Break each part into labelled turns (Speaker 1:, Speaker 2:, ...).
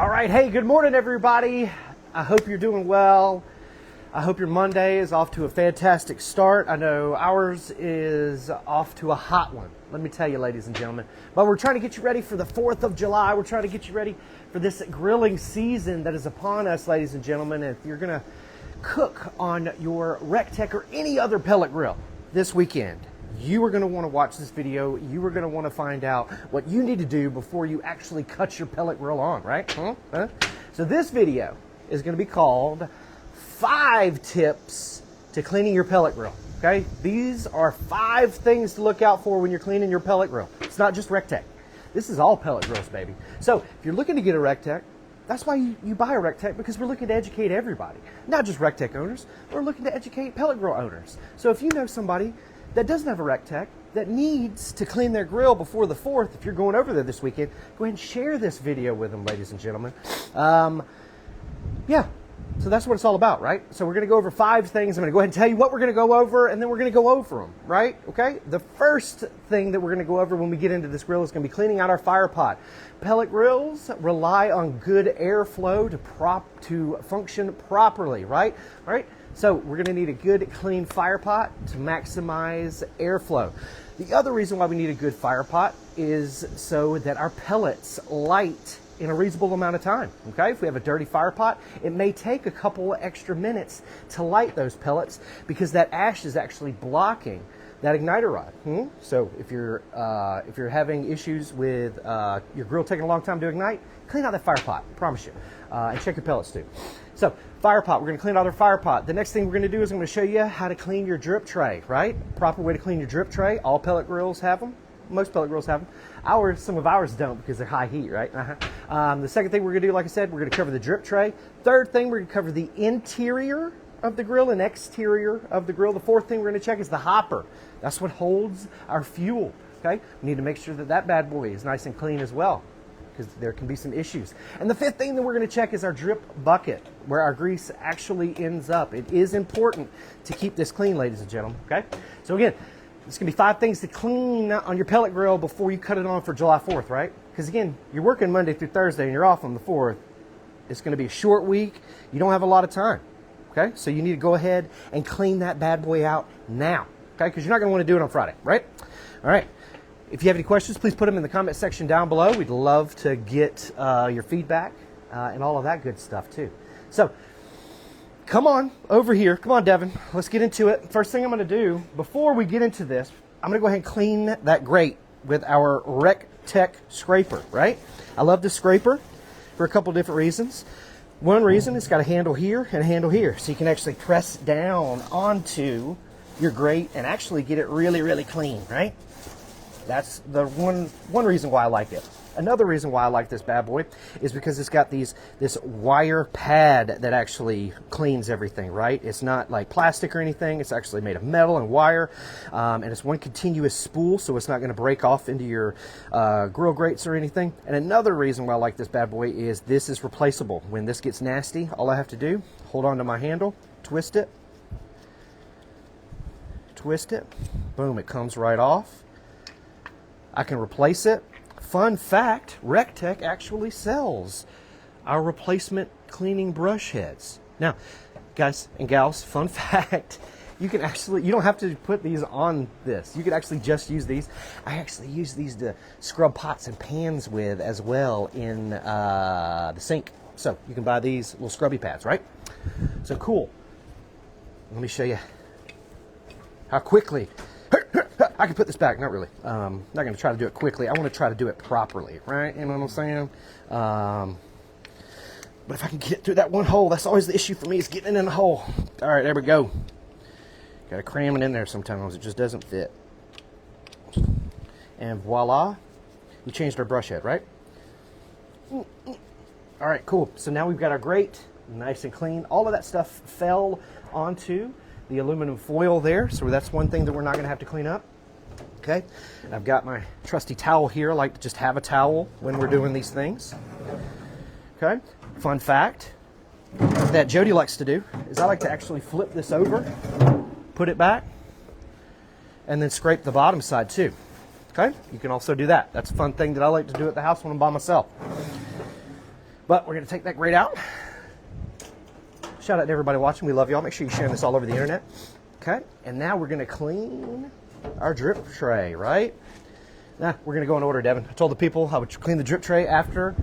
Speaker 1: All right, hey, good morning, everybody. I hope you're doing well. I hope your Monday is off to a fantastic start. I know ours is off to a hot one, let me tell you, ladies and gentlemen. But we're trying to get you ready for the 4th of July. We're trying to get you ready for this grilling season that is upon us, ladies and gentlemen. And if you're going to cook on your recteq or any other pellet grill this weekend, you are going to want to watch this video. You are going to want to find out what you need to do before you actually cut your pellet grill on, right? So this video is going to be called 5 tips to cleaning your pellet grill. Okay, these are 5 things to look out for when you're cleaning your pellet grill. It's not just recteq. This is all pellet grills, baby. So if you're looking to get a recteq, that's why you buy a recteq, because we're looking to educate everybody, not just recteq owners. We're looking to educate pellet grill owners. So if you know somebody that doesn't have a recteq, that needs to clean their grill before the 4th, if you're going over there this weekend, go ahead and share this video with them, ladies and gentlemen. Yeah, so that's what it's all about, right? So we're going to go over 5 things. I'm going to go ahead and tell you what we're going to go over, and then we're going to go over them, right? Okay? The first thing that we're going to go over when we get into this grill is going to be cleaning out our Firepot. Pellet grills rely on good airflow to function properly, right? All right? So we're going to need a good clean Firepot to maximize airflow. The other reason why we need a good Firepot is so that our pellets light in a reasonable amount of time. Okay, if we have a dirty Firepot, it may take a couple of extra minutes to light those pellets because that ash is actually blocking that igniter rod. So if you're having issues with your grill taking a long time to ignite, clean out that Firepot, I promise you, and check your pellets too. So Firepot, we're going to clean out our Firepot. The next thing we're going to do is I'm going to show you how to clean your drip tray, right? Proper way to clean your drip tray. All pellet grills have them. Most pellet grills have them. Some of ours don't because they're high heat, right? The second thing we're going to do, like I said, we're going to cover the drip tray. Third thing, we're going to cover the interior of the grill and exterior of the grill. The fourth thing we're going to check is the hopper. That's what holds our fuel, okay? We need to make sure that that bad boy is nice and clean as well, because there can be some issues. And the fifth thing that we're going to check is our drip bucket, where our grease actually ends up. It is important to keep this clean, ladies and gentlemen, okay? So again, it's going to be 5 things to clean on your pellet grill before you cut it on for July 4th, right? Because again, you're working Monday through Thursday and you're off on the 4th. It's going to be a short week. You don't have a lot of time, okay? So you need to go ahead and clean that bad boy out now, okay? Because you're not going to want to do it on Friday, right? All right. If you have any questions, please put them in the comment section down below. We'd love to get your feedback and all of that good stuff too. So come on over here. Come on, Devin. Let's get into it. First thing I'm going to do before we get into this, I'm going to go ahead and clean that grate with our recteq scraper, right? I love this scraper for a couple different reasons. One reason, it's got a handle here and a handle here, so you can actually press down onto your grate and actually get it really, really clean, right? That's the one reason why I like it. Another reason why I like this bad boy is because it's got this wire pad that actually cleans everything, right? It's not like plastic or anything. It's actually made of metal and wire, and it's one continuous spool, so it's not going to break off into your grill grates or anything. And another reason why I like this bad boy is this is replaceable. When this gets nasty, all I have to do, hold on to my handle, twist it, boom, it comes right off. I can replace it. Fun fact, recteq actually sells our replacement cleaning brush heads. Now, guys and gals, fun fact, you don't have to put these on this. You can actually just use these. I actually use these to scrub pots and pans with as well in the sink. So you can buy these little scrubby pads, right? So cool. Let me show you how quickly I can put this back. Not really. Not going to try to do it quickly. I want to try to do it properly, right? You know what I'm saying? But if I can get through that one hole, that's always the issue for me, is getting it in the hole. All right, there we go. Got to cram it in there sometimes. It just doesn't fit. And voila, we changed our brush head, right? All right, cool. So now we've got our grate nice and clean. All of that stuff fell onto the aluminum foil there, so that's one thing that we're not going to have to clean up. Okay, and I've got my trusty towel here. I like to just have a towel when we're doing these things. Okay, fun fact that Jody likes to do is I like to actually flip this over, put it back, and then scrape the bottom side too. Okay, you can also do that. That's a fun thing that I like to do at the house when I'm by myself. But we're going to take that grate out. Shout out to everybody watching. We love y'all. Make sure you're sharing this all over the internet. Okay, and now we're going to clean our drip tray, right? Now, we're going to go in order, Devin. I told the people I would clean the drip tray after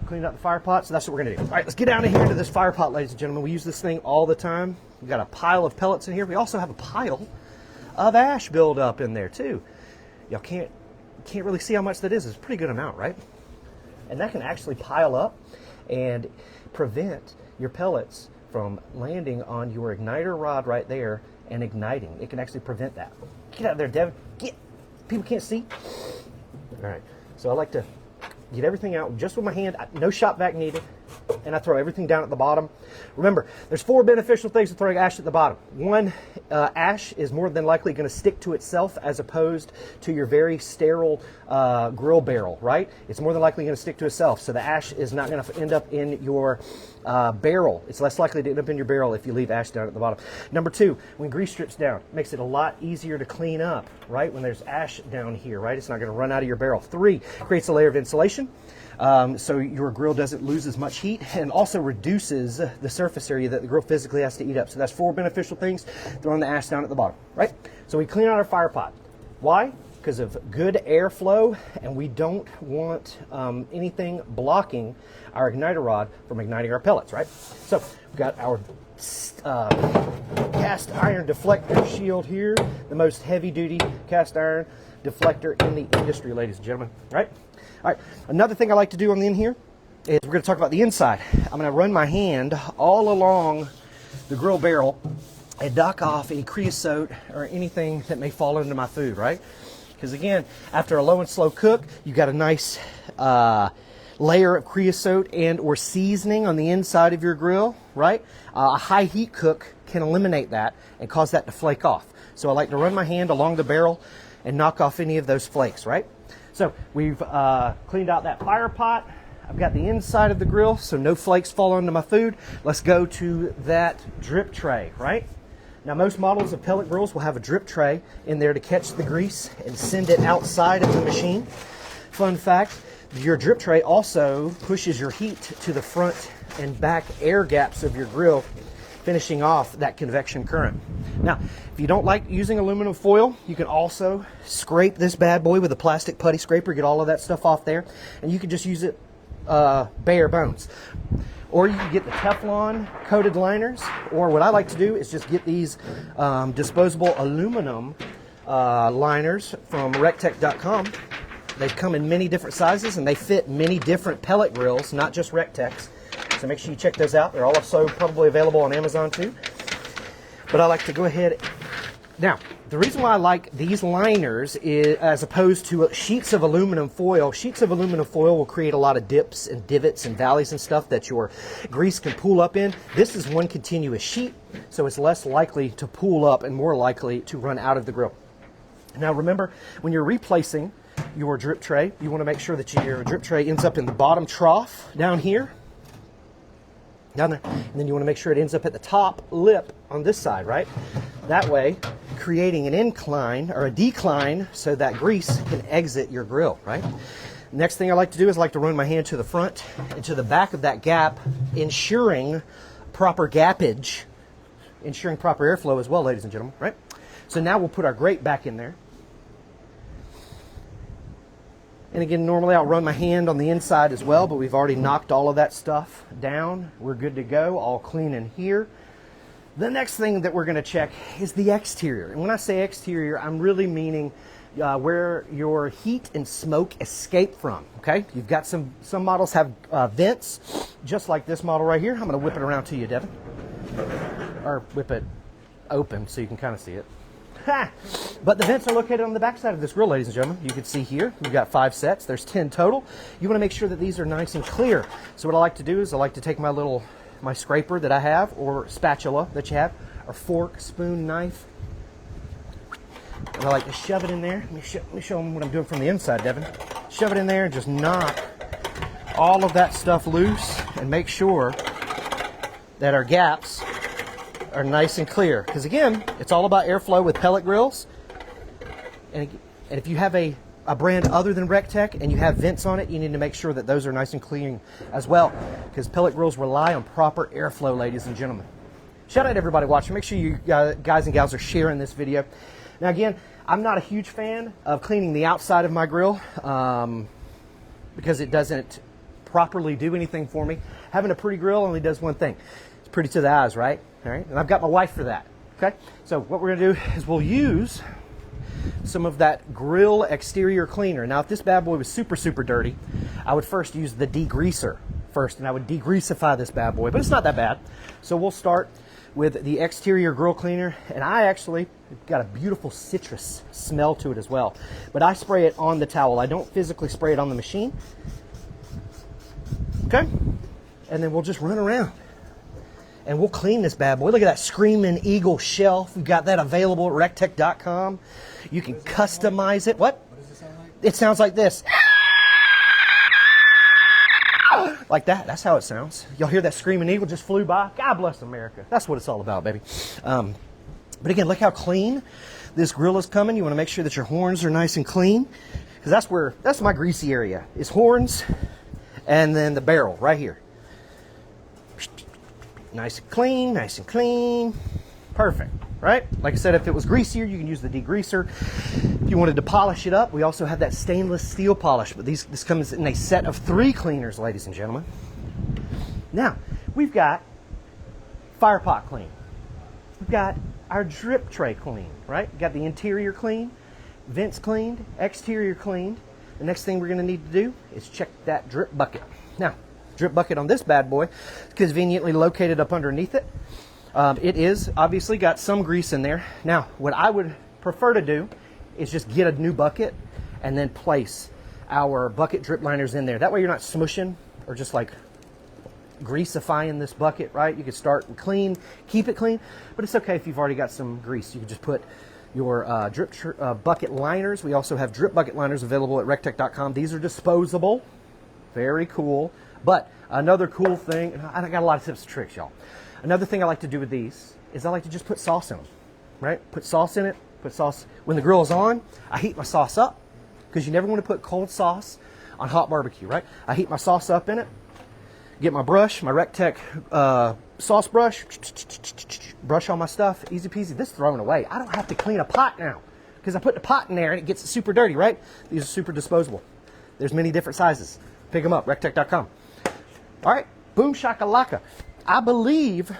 Speaker 1: cleaning out the fire pot, so that's what we're going to do. All right, let's get down here into this fire pot, ladies and gentlemen. We use this thing all the time. We've got a pile of pellets in here. We also have a pile of ash buildup in there, too. Y'all can't really see how much that is. It's a pretty good amount, right? And that can actually pile up and prevent your pellets from landing on your igniter rod right there and igniting. It can actually prevent that. Get out of there, Devin. Get. People can't see. All right. So I like to get everything out just with my hand. No shop vac needed. And I throw everything down at the bottom. Remember, there's 4 beneficial things to throwing ash at the bottom. 1, ash is more than likely going to stick to itself as opposed to your very sterile grill barrel, right? It's more than likely going to stick to itself. So the ash is not going to end up in your barrel. It's less likely to end up in your barrel if you leave ash down at the bottom. Number 2, when grease strips down, it makes it a lot easier to clean up, right? When there's ash down here, right? It's not going to run out of your barrel. 3, creates a layer of insulation. So your grill doesn't lose as much heat, and also reduces the surface area that the grill physically has to eat up. So that's 4 beneficial things, throwing the ash down at the bottom, right? So we clean out our fire pot. Why? Because of good airflow, and we don't want anything blocking our igniter rod from igniting our pellets, right? So we've got our cast iron deflector shield here, the most heavy-duty cast iron deflector in the industry, ladies and gentlemen, right? All right, another thing I like to do on the end here is we're going to talk about the inside. I'm going to run my hand all along the grill barrel and knock off any creosote or anything that may fall into my food, right? Because again, after a low and slow cook, you've got a nice layer of creosote and or seasoning on the inside of your grill, right? A high heat cook can eliminate that and cause that to flake off. So I like to run my hand along the barrel and knock off any of those flakes, right? So we've cleaned out that fire pot. I've got the inside of the grill so no flakes fall onto my food. Let's go to that drip tray, right? Now most models of pellet grills will have a drip tray in there to catch the grease and send it outside of the machine. Fun fact, your drip tray also pushes your heat to the front and back air gaps of your grill, finishing off that convection current. Now, if you don't like using aluminum foil, you can also scrape this bad boy with a plastic putty scraper, get all of that stuff off there, and you can just use it bare bones. Or you can get the Teflon coated liners, or what I like to do is just get these disposable aluminum liners from recteq.com. They come in many different sizes and they fit many different pellet grills, not just recteqs. So make sure you check those out. They're also probably available on Amazon too. But I like to go ahead. Now, the reason why I like these liners is, as opposed to sheets of aluminum foil will create a lot of dips and divots and valleys and stuff that your grease can pool up in. This is one continuous sheet, so it's less likely to pool up and more likely to run out of the grill. Now remember, when you're replacing your drip tray, you want to make sure that your drip tray ends up in the bottom trough down here. Down there, and then you want to make sure it ends up at the top lip on this side, right? That way, creating an incline or a decline so that grease can exit your grill, right? Next thing I like to do is I like to run my hand to the front and to the back of that gap, ensuring proper gappage, ensuring proper airflow as well, ladies and gentlemen, right? So now we'll put our grate back in there. And again, normally I'll run my hand on the inside as well, but we've already knocked all of that stuff down. We're good to go, all clean in here. The next thing that we're going to check is the exterior. And when I say exterior, I'm really meaning where your heat and smoke escape from, okay? You've got some models have vents, just like this model right here. I'm going to whip it around to you, Devin. Or whip it open so you can kind of see it. Ha! But the vents are located on the back side of this grill, ladies and gentlemen. You can see here, we've got 5 sets. There's 10 total. You want to make sure that these are nice and clear. So what I like to do is I like to take my scraper that I have, or spatula that you have, or fork, spoon, knife, and I like to shove it in there. Let me show them what I'm doing from the inside, Devin. Shove it in there and just knock all of that stuff loose and make sure that our gaps are nice and clear. Because again, it's all about airflow with pellet grills. And if you have a a brand other than recteq and you have vents on it, you need to make sure that those are nice and clean as well, because pellet grills rely on proper airflow, ladies and gentlemen. Shout out to everybody watching. Make sure you guys and gals are sharing this video. Now again, I'm not a huge fan of cleaning the outside of my grill because it doesn't properly do anything for me. Having a pretty grill only does one thing. It's pretty to the eyes, right? All right, and I've got my wife for that. Okay, so what we're gonna do is we'll use some of that grill exterior cleaner. Now, if this bad boy was super, super dirty, I would first use the degreaser first, and I would degreasify this bad boy, but it's not that bad. So we'll start with the exterior grill cleaner, and I actually got a beautiful citrus smell to it as well. But I spray it on the towel. I don't physically spray it on the machine. Okay, and then we'll just run around and we'll clean this bad boy. Look at that Screaming Eagle shelf. We've got that available at recteq.com. You can customize it. What?
Speaker 2: What does it sound like?
Speaker 1: It sounds like this. Like that. That's how it sounds. Y'all hear that Screaming Eagle just flew by? God bless America. That's what it's all about, baby. But again, look how clean this grill is coming. You want to make sure that your horns are nice and clean, because that's my greasy area, is horns and then the barrel right here. Nice and clean, nice and clean. Perfect, right? Like I said, if it was greasier, you can use the degreaser. If you wanted to polish it up, we also have that stainless steel polish, but this comes in a set of 3 cleaners, ladies and gentlemen. Now, we've got Firepot clean. We've got our drip tray clean, right? We've got the interior clean, vents cleaned, exterior cleaned. The next thing we're gonna need to do is check that drip bucket. Now, drip bucket on this bad boy is conveniently located up underneath it. It is obviously got some grease in there. Now, what I would prefer to do is just get a new bucket and then place our bucket drip liners in there. That way you're not smushing or just like greasifying this bucket, right? You can start clean, keep it clean, but it's okay if you've already got some grease. You can just put your drip bucket liners. We also have drip bucket liners available at recteq.com. These are disposable. Very cool. But another cool thing, and I got a lot of tips and tricks, y'all. Another thing I like to do with these is I like to just put sauce in them, right? Put sauce in it, put sauce. When the grill is on, I heat my sauce up, because you never want to put cold sauce on hot barbecue, right? I heat my sauce up in it, get my brush, my recteq sauce brush, brush all my stuff, easy peasy. This is thrown away. I don't have to clean a pot now, because I put the pot in there and it gets super dirty, right? These are super disposable. There's many different sizes. Pick them up, recteq.com. All right, boom shakalaka. I believe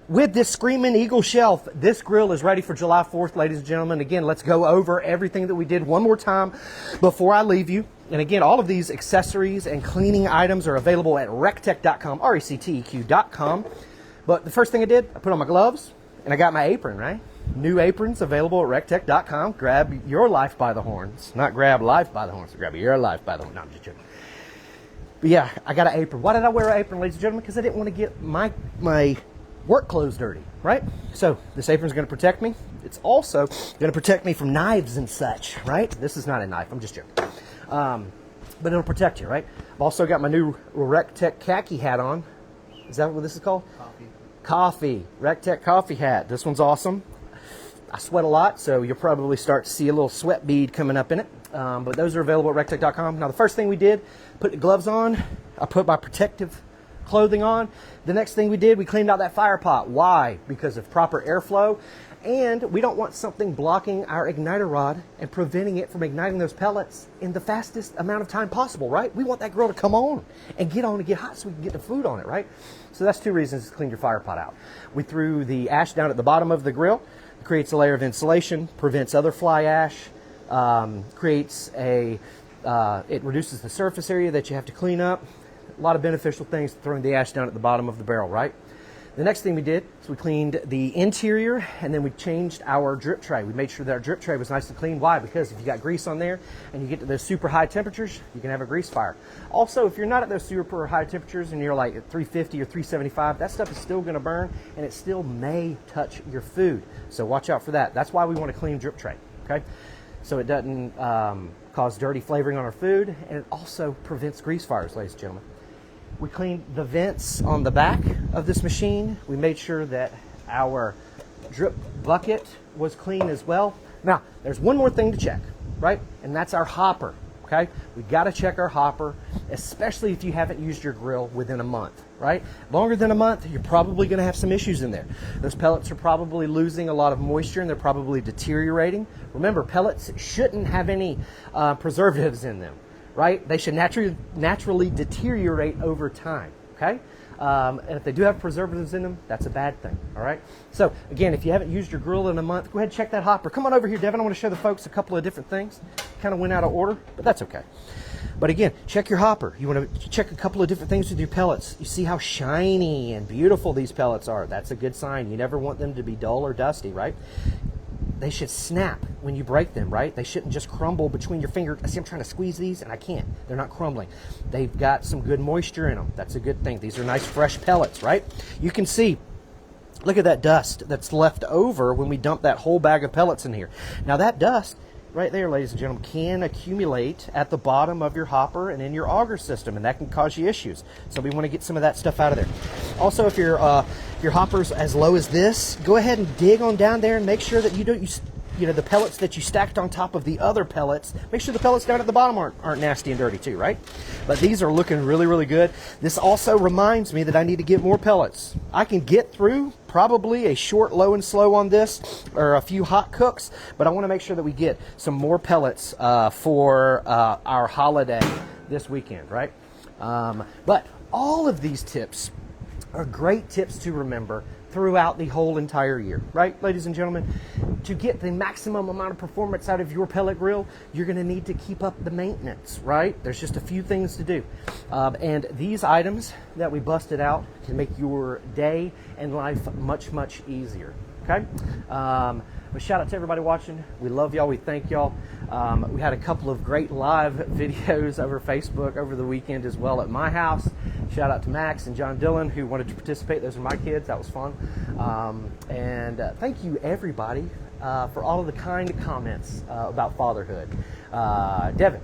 Speaker 1: with this Screaming Eagle shelf, this grill is ready for July 4th, ladies and gentlemen. Again, let's go over everything that we did one more time before I leave you. And again, all of these accessories and cleaning items are available at recteq.com, recteq.com. But the first thing I did, I put on my gloves and I got my apron, right? New aprons available at recteq.com. Grab your life by the horns. Not grab life by the horns, grab your life by the horns. No, I'm just joking. But yeah, I got an apron. Why did I wear an apron, ladies and gentlemen? Because I didn't want to get my work clothes dirty, right? So this apron is going to protect me. It's also going to protect me from knives and such, right? This is not a knife. I'm just joking. But it'll protect you, right? I've also got my new recteq khaki hat on. Is that what this is called? Coffee. recteq coffee hat. This one's awesome. I sweat a lot, so you'll probably start to see a little sweat bead coming up in it. But those are available at recteq.com. Now, the first thing we did, put the gloves on. I put my protective clothing on. The next thing we did, we cleaned out that fire pot. Why? Because of proper airflow. And we don't want something blocking our igniter rod and preventing it from igniting those pellets in the fastest amount of time possible, right? We want that grill to come on and get hot so we can get the food on it, right? So that's 2 reasons to clean your fire pot out. We threw the ash down at the bottom of the grill. It creates a layer of insulation, prevents other fly ash, it reduces the surface area that you have to clean up. A lot of beneficial things throwing the ash down at the bottom of the barrel, right? The next thing we did is we cleaned the interior, and then we changed our drip tray. We made sure that our drip tray was nice and clean. Why? Because if you got grease on there and you get to those super high temperatures, you can have a grease fire. Also, if you're not at those super high temperatures and you're like at 350 or 375, that stuff is still going to burn, and it still may touch your food. So watch out for that. That's why we want a clean drip tray, okay? So it doesn't cause dirty flavoring on our food, and it also prevents grease fires, ladies and gentlemen. We cleaned the vents on the back of this machine. We made sure that our drip bucket was clean as well. Now, there's one more thing to check. right? And that's our hopper, okay? We got to check our hopper, especially if you haven't used your grill within a month, right? Longer than a month, you're probably going to have some issues in there. Those pellets are probably losing a lot of moisture and they're probably deteriorating. Remember, pellets shouldn't have any preservatives in them, right? They should naturally deteriorate over time, okay? And if they do have preservatives in them, that's a bad thing, all right? So, again, if you haven't used your grill in a month, go ahead and check that hopper. Come on over here, Devin. I want to show the folks a couple of different things. Kind of went out of order, but that's okay. But again, check your hopper. You want to check a couple of different things with your pellets. You see how shiny and beautiful these pellets are. That's a good sign. You never want them to be dull or dusty, right? They should snap when you break them, right? They shouldn't just crumble between your fingers. I see I'm trying to squeeze these and I can't. They're not crumbling. They've got some good moisture in them. That's a good thing. These are nice fresh pellets, right? You can see, look at that dust that's left over when we dump that whole bag of pellets in here. Now that dust right there, ladies and gentlemen, can accumulate at the bottom of your hopper and in your auger system, and that can cause you issues. So we want to get some of that stuff out of there. Also, if your hopper's as low as this, go ahead and dig on down there and make sure that you know, the pellets that you stacked on top of the other pellets, make sure the pellets down at the bottom aren't nasty and dirty too, right? But these are looking really, really good. This also reminds me that I need to get more pellets. I can get through probably a short low and slow on this, or a few hot cooks, but I want to make sure that we get some more pellets for our holiday this weekend, right? But all of these tips are great tips to remember throughout the whole entire year, right, ladies and gentlemen? To get the maximum amount of performance out of your pellet grill, you're going to need to keep up the maintenance, right? There's just a few things to do. And these items that we busted out can make your day and life much, much easier, okay? But shout out to everybody watching. We love y'all. We thank y'all. We had a couple of great live videos over Facebook over the weekend as well at my house. Shout out to Max and John Dillon who wanted to participate. Those are my kids. That was fun. And thank you, everybody, for all of the kind comments about fatherhood. Devin,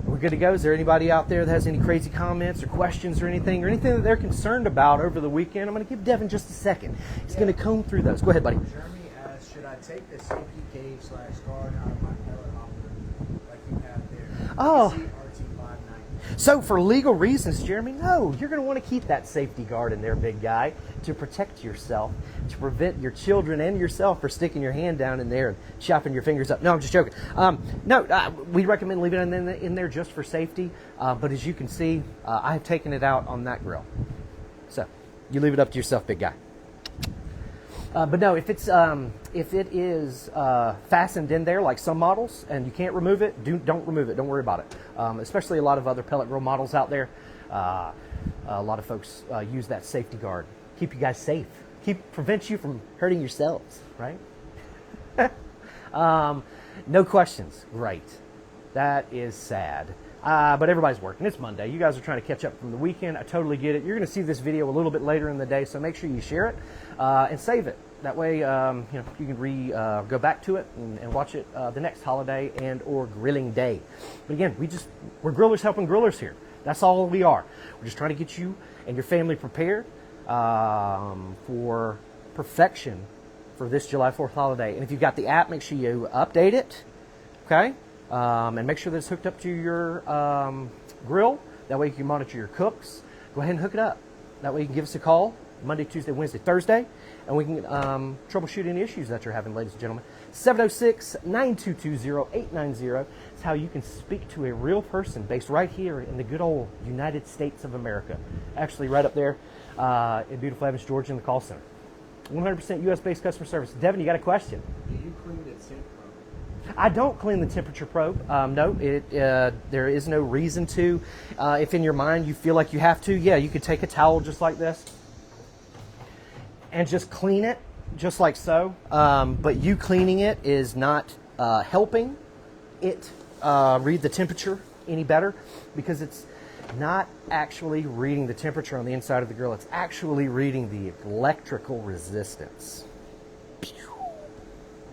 Speaker 1: we're good to go. Is there anybody out there that has any crazy comments or questions or anything that they're concerned about over the weekend? I'm going to give Devin just a second. He's going to comb through those. Go ahead, buddy.
Speaker 2: Jeremy asks, should I take the safety cage/guard out of my pellet hopper like you have there?
Speaker 1: Oh.
Speaker 2: RT590.
Speaker 1: So for legal reasons, Jeremy, no, you're going to want to keep that safety guard in there, big guy, to protect yourself, to prevent your children and yourself from sticking your hand down in there and chopping your fingers up. No, I'm just joking. We recommend leaving it in there just for safety. But as you can see, I have taken it out on that grill. So you leave it up to yourself, big guy. But no, if it is fastened in there like some models and you can't remove it, don't remove it. Don't worry about it. Especially a lot of other pellet grill models out there. A lot of folks use that safety guard. Keep you guys safe. Prevents you from hurting yourselves, right? No questions. Great. That is sad. But everybody's working. It's Monday. You guys are trying to catch up from the weekend. I totally get it. You're going to see this video a little bit later in the day, so make sure you share it and save it. That way, you can go back to it and watch it the next holiday and or grilling day. But again, we're grillers helping grillers here. That's all we are. We're just trying to get you and your family prepared for perfection for this July 4th holiday. And if you've got the app, make sure you update it, okay? And make sure that it's hooked up to your grill. That way you can monitor your cooks. Go ahead and hook it up. That way you can give us a call Monday, Tuesday, Wednesday, Thursday, and we can troubleshoot any issues that you're having, ladies and gentlemen. 706-922-0890 is how you can speak to a real person based right here in the good old United States of America. Actually, right up there in beautiful Evans, Georgia, in the call center. 100% U.S.-based customer service. Devin, you got a question?
Speaker 2: Do you clean the temp probe?
Speaker 1: I don't clean the temperature probe. No, there is no reason to. If in your mind you feel like you have to, yeah, you could take a towel just like this and just clean it, just like so. But you cleaning it is not helping it read the temperature any better, because it's not actually reading the temperature on the inside of the grill. It's actually reading the electrical resistance.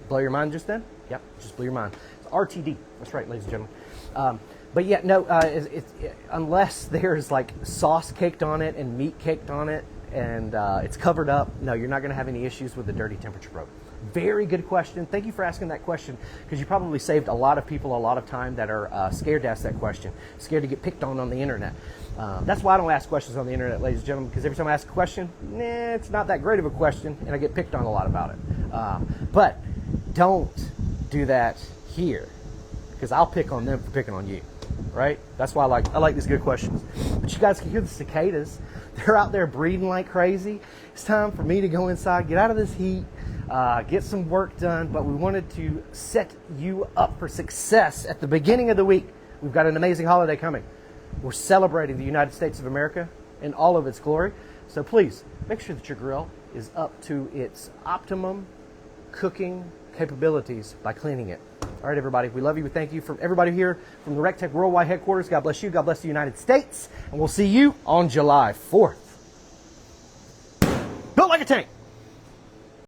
Speaker 1: Blow your mind just then? Yep, just blew your mind. It's RTD. That's right, ladies and gentlemen. But yeah, no, unless there's like sauce caked on it and meat caked on it and it's covered up, no, you're not going to have any issues with the dirty temperature probe. Very good question. Thank you for asking that question, because you probably saved a lot of people a lot of time that are scared to ask that question, scared to get picked on the internet. That's why I don't ask questions on the internet, ladies and gentlemen, because every time I ask a question, it's not that great of a question, and I get picked on a lot about it. But don't do that here, because I'll pick on them for picking on you, right? That's why I like these good questions. But you guys can hear the cicadas. They're out there breeding like crazy. It's time for me to go inside, get out of this heat, get some work done. But we wanted to set you up for success at the beginning of the week. We've got an amazing holiday coming. We're celebrating the United States of America in all of its glory. So please make sure that your grill is up to its optimum cooking capabilities by cleaning it. All right, everybody, we love you. We thank you from everybody here from the recteq Worldwide headquarters. God bless you. God bless the United States. And we'll see you on July 4th. Built like a tank.